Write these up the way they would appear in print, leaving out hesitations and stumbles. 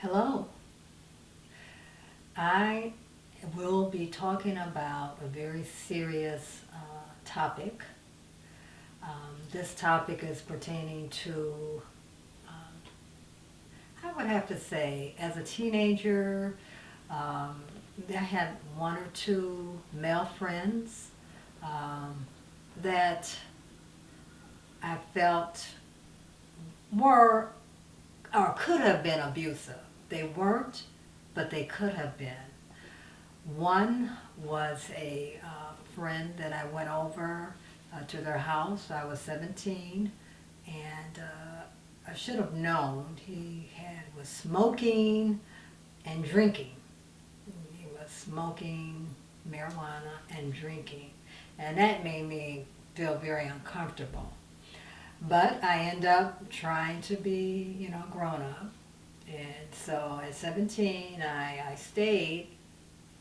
Hello. I will be talking about a very serious topic. This topic is pertaining to, um, I would have to say, as a teenager, um, I had one or two male friends um, that I felt were or could have been abusive. They weren't, but they could have been. One was a friend that I went over to their house. I was 17, and I should have known he was smoking and drinking. He was smoking marijuana and drinking, and that made me feel very uncomfortable. But I end up trying to be, grown up. And so at 17, I stayed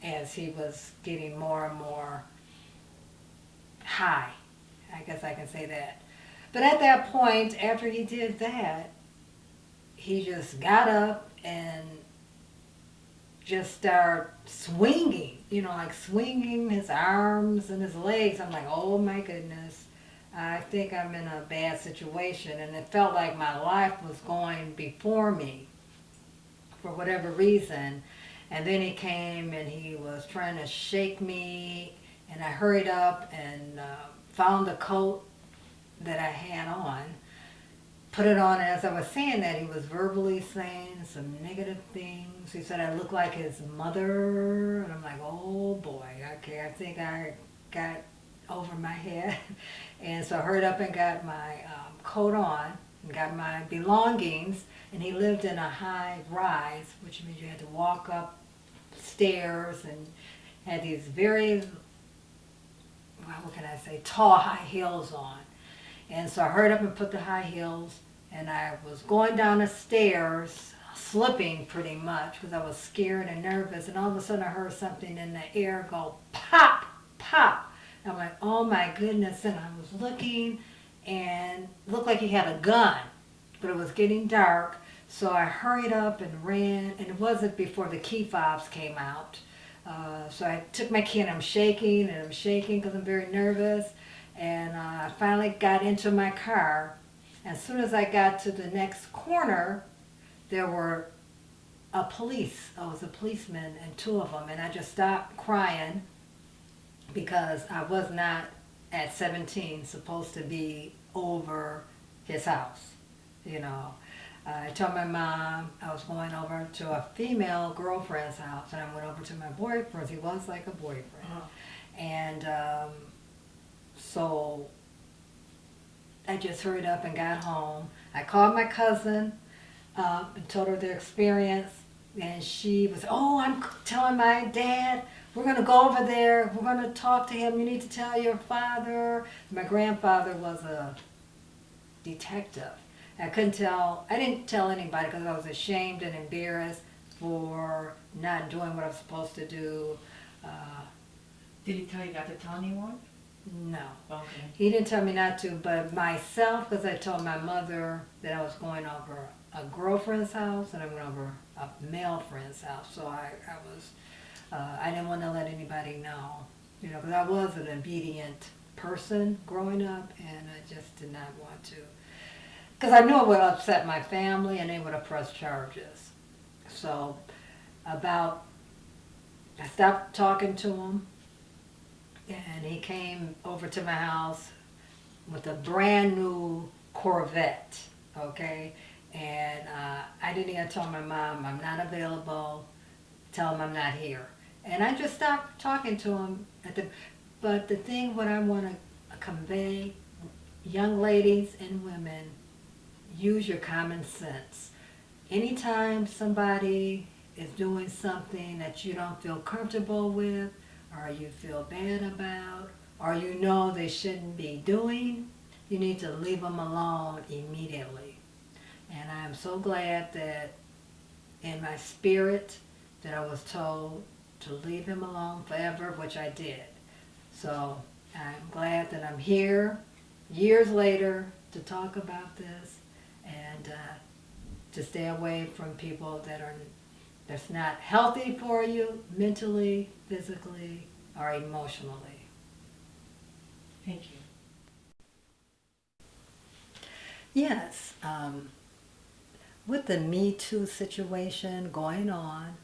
as he was getting more and more high. I guess I can say that. But at that point, after he did that, he just got up and just started swinging, like swinging his arms and his legs. I'm like, oh my goodness, I think I'm in a bad situation. And it felt like my life was going before me for whatever reason. And then he came and he was trying to shake me, and I hurried up and found the coat that I had on, put it on, and as I was saying that, he was verbally saying some negative things. He said I looked like his mother, and I'm like, oh boy, okay, I think I got over my head. And so I hurried up and got my coat on and got my belongings, and he lived in a high rise, which means you had to walk up stairs and had these very, well, what can I say, tall high heels on. And so I hurried up and put the high heels, and I was going down the stairs, slipping pretty much because I was scared and nervous. And all of a sudden I heard something in the air go pop, pop. And I'm like, oh my goodness. And I was looking, and it looked like he had a gun, but it was getting dark. So I hurried up and ran, and it wasn't before the key fobs came out. So I took my key, and I'm shaking because I'm very nervous. And I finally got into my car. As soon as I got to the next corner, there were I was a policeman and two of them, and I just stopped crying because I was not at 17 supposed to be over his house, you know. I told my mom I was going over to a female girlfriend's house, and I went over to my boyfriend's. He was like a boyfriend. And so I just hurried up and got home. I called my cousin and told her the experience, and she was, oh, I'm telling my dad, we're going to go over there, we're going to talk to him, you need to tell your father. My grandfather was a detective. I didn't tell anybody because I was ashamed and embarrassed for not doing what I was supposed to do. Uh, Did he tell you not to tell anyone? no. Okay. He didn't tell me not to, but myself, because I told my mother that I was going over a girlfriend's house and I went over a male friend's house. So I didn't want to let anybody know, because I was an obedient person growing up, and I just did not want to. Because I knew it would upset my family and they would have pressed charges. So I stopped talking to him, and he came over to my house with a brand new Corvette, okay? And I didn't even tell my mom I'm not available, tell him I'm not here. And I just stopped talking to him. But the thing, what I want to convey, young ladies and women, use your common sense. Anytime somebody is doing something that you don't feel comfortable with, or you feel bad about, or you know they shouldn't be doing, you need to leave them alone immediately. And I am so glad that in my spirit that I was told to leave him alone forever, which I did. So I'm glad that I'm here years later to talk about this and to stay away from people that's not healthy for you mentally, physically, or emotionally. Thank you. Yes, with the Me Too situation going on,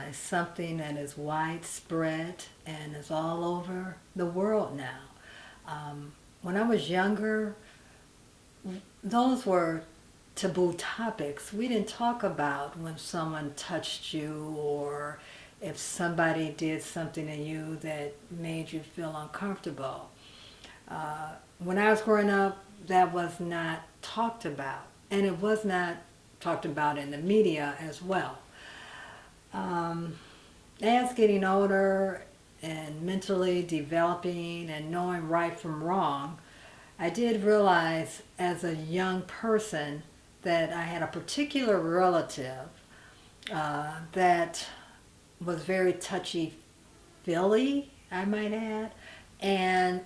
it's something that is widespread and is all over the world now. When I was younger, those were taboo topics. We didn't talk about when someone touched you or if somebody did something to you that made you feel uncomfortable. When I was growing up, that was not talked about, and it was not talked about in the media as well. As getting older and mentally developing and knowing right from wrong, I did realize as a young person that I had a particular relative that was very touchy-feely, I might add, and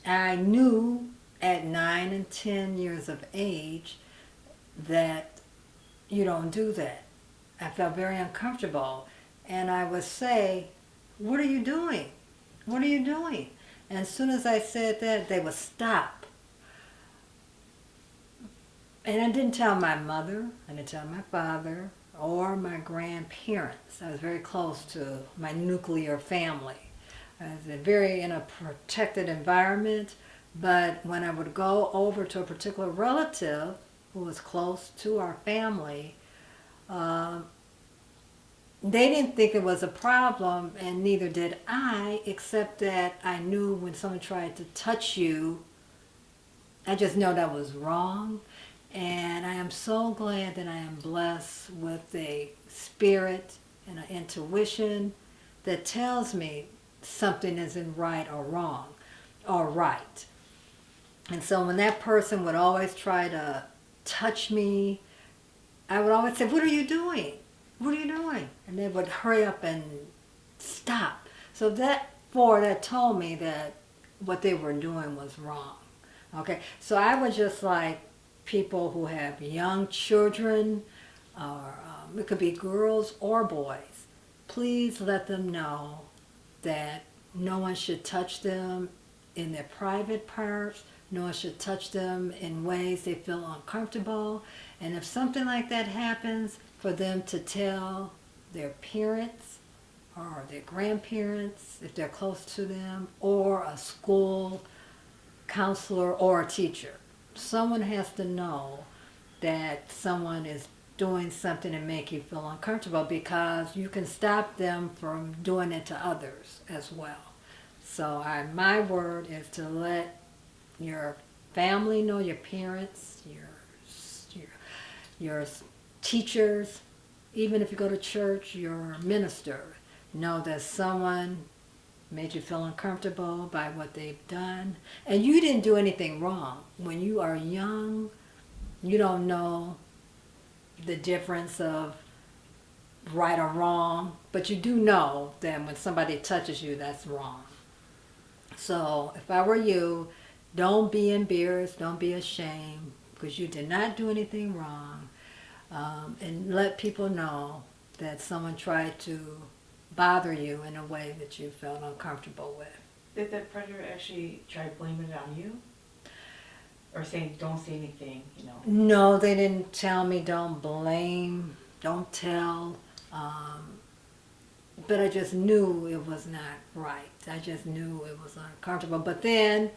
I knew at 9 and 10 years of age that you don't do that. I felt very uncomfortable, and I would say, "What are you doing? What are you doing?" And as soon as I said that, they would stop. And I didn't tell my mother, I didn't tell my father, or my grandparents. I was very close to my nuclear family. I was very in a protected environment, but when I would go over to a particular relative who was close to our family, they didn't think it was a problem, and neither did I, except that I knew when someone tried to touch you, I just know that was wrong. And I am so glad that I am blessed with a spirit and an intuition that tells me something isn't right or wrong or right. And so when that person would always try to touch me, I would always say, "What are you doing? What are you doing?" And they would hurry up and stop. So that told me that what they were doing was wrong. Okay, so I was just like people who have young children, or it could be girls or boys. Please let them know that no one should touch them in their private parts. No one should touch them in ways they feel uncomfortable. And if something like that happens, for them to tell their parents or their grandparents, if they're close to them, or a school counselor or a teacher. Someone has to know that someone is doing something to make you feel uncomfortable, because you can stop them from doing it to others as well. So my word is to let your family know, your parents, your teachers, even if you go to church, your minister, know that someone made you feel uncomfortable by what they've done. And you didn't do anything wrong. When you are young, you don't know the difference of right or wrong, but you do know that when somebody touches you, that's wrong. So if I were you, don't be embarrassed, don't be ashamed, because you did not do anything wrong. And let people know that someone tried to bother you in a way that you felt uncomfortable with. Did the predator actually try blaming it on you? Or saying, don't say anything, you know? No, they didn't tell me don't blame, don't tell. But I just knew it was not right. I just knew it was uncomfortable. But then,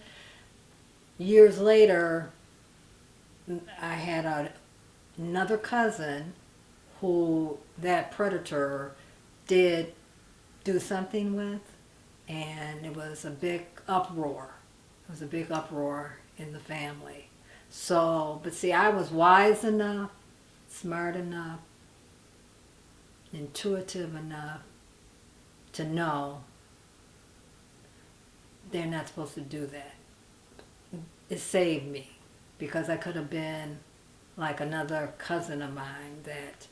years later, I had another cousin who that predator did do something with, and it was a big uproar. It was a big uproar in the family. So, but see, I was wise enough, smart enough, intuitive enough to know they're not supposed to do that. It saved me, because I could have been like another cousin of mine that,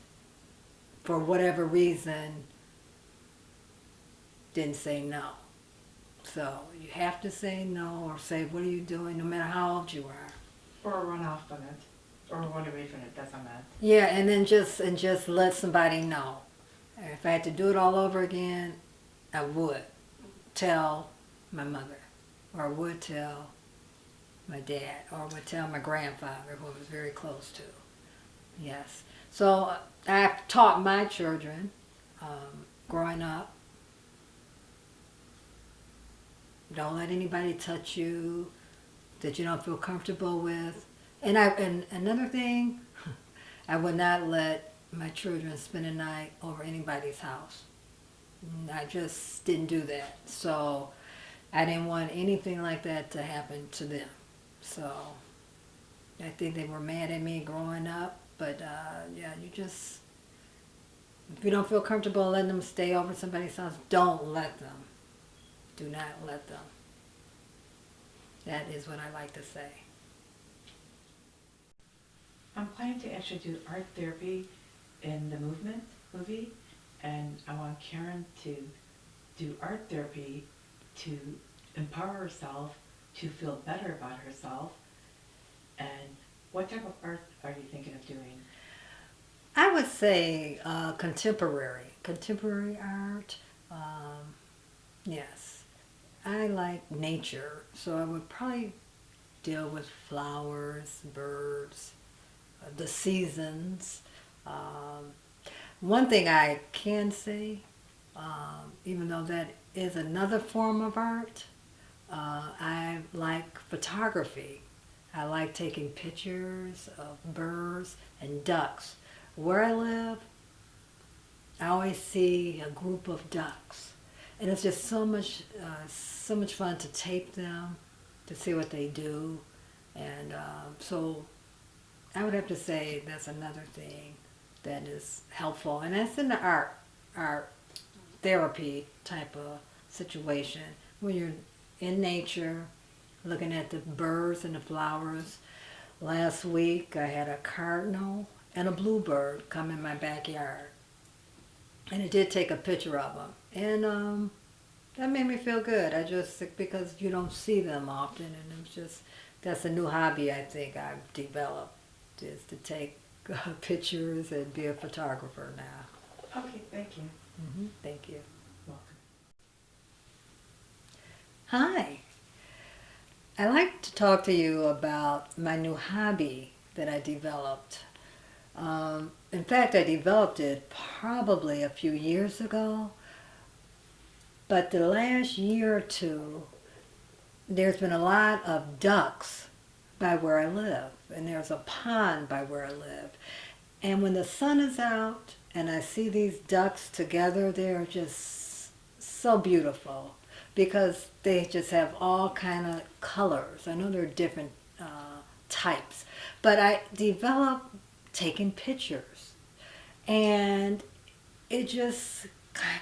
for whatever reason, didn't say no. So you have to say no, or say, "What are you doing?" no matter how old you are. Or run off from it. Or run away from it, that's what I meant. Yeah, and then just let somebody know. If I had to do it all over again, I would tell my mother, or I would tell my dad, or I would tell my grandfather, who I was very close to. Yes. So I've taught my children growing up, don't let anybody touch you that you don't feel comfortable with. And another thing, I would not let my children spend a night over anybody's house. I just didn't do that. So I didn't want anything like that to happen to them. So I think they were mad at me growing up. But yeah, if you don't feel comfortable letting them stay over somebody's house, don't let them. Do not let them. That is what I like to say. I'm planning to actually do art therapy in the movie, and I want Karen to do art therapy to empower herself, to feel better about herself. And what type of art are you thinking of doing? I would say contemporary art. Yes, I like nature, so I would probably deal with flowers, birds, the seasons. Um, One thing I can say, even though that is another form of art, I like photography. I like taking pictures of birds and ducks. Where I live, I always see a group of ducks, and it's just so much fun to tape them, to see what they do, and so I would have to say that's another thing that is helpful, and that's in the art therapy type of situation when you're in nature, looking at the birds and the flowers. Last week I had a cardinal and a bluebird come in my backyard, and I did take a picture of them, and that made me feel good. I just because you don't see them often, and it's just that's a new hobby I think I've developed is to take pictures and be a photographer now. Okay, thank you. Thank you. Welcome. Hi. I like to talk to you about my new hobby that I developed. In fact, I developed it probably a few years ago, but the last year or two, there's been a lot of ducks by where I live, and there's a pond by where I live. And when the sun is out and I see these ducks together, they're just so beautiful because they just have all kind of colors. I know there are different types, but I developed taking pictures, and it just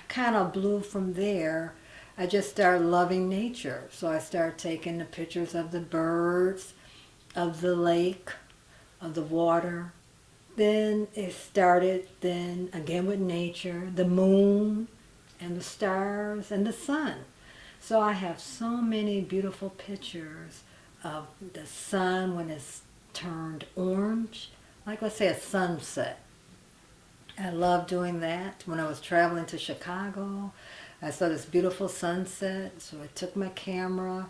kind of blew from there. I just started loving nature, so I started taking the pictures of the birds, of the lake, of the water. Then it started then again with nature, the moon and the stars and the sun. So I have so many beautiful pictures of the sun when it's turned orange, like let's say a sunset. I love doing that. When I was traveling to Chicago, I saw this beautiful sunset, so I took my camera,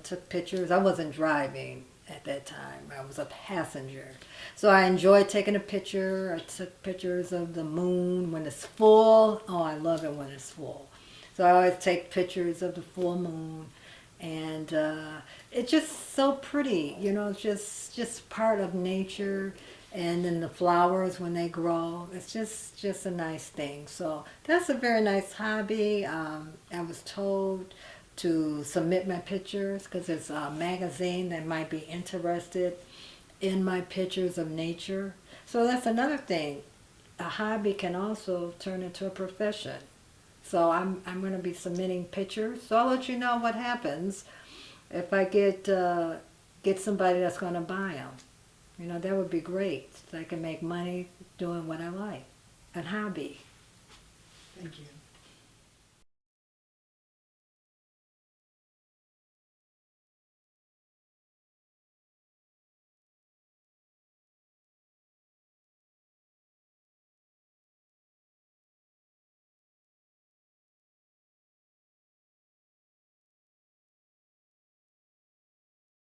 took pictures. I wasn't driving at that time. I was a passenger. So I enjoyed taking a picture. I took pictures of the moon when it's full. Oh, I love it when it's full. So I always take pictures of the full moon. And it's just so pretty, it's just part of nature. And then the flowers when they grow, it's just a nice thing. So that's a very nice hobby. I was told to submit my pictures because it's a magazine that might be interested in my pictures of nature. So that's another thing. A hobby can also turn into a profession. So I'm going to be submitting pictures. So I'll let you know what happens if I get somebody that's going to buy them. That would be great. So I can make money doing what I like. A hobby. Thank you.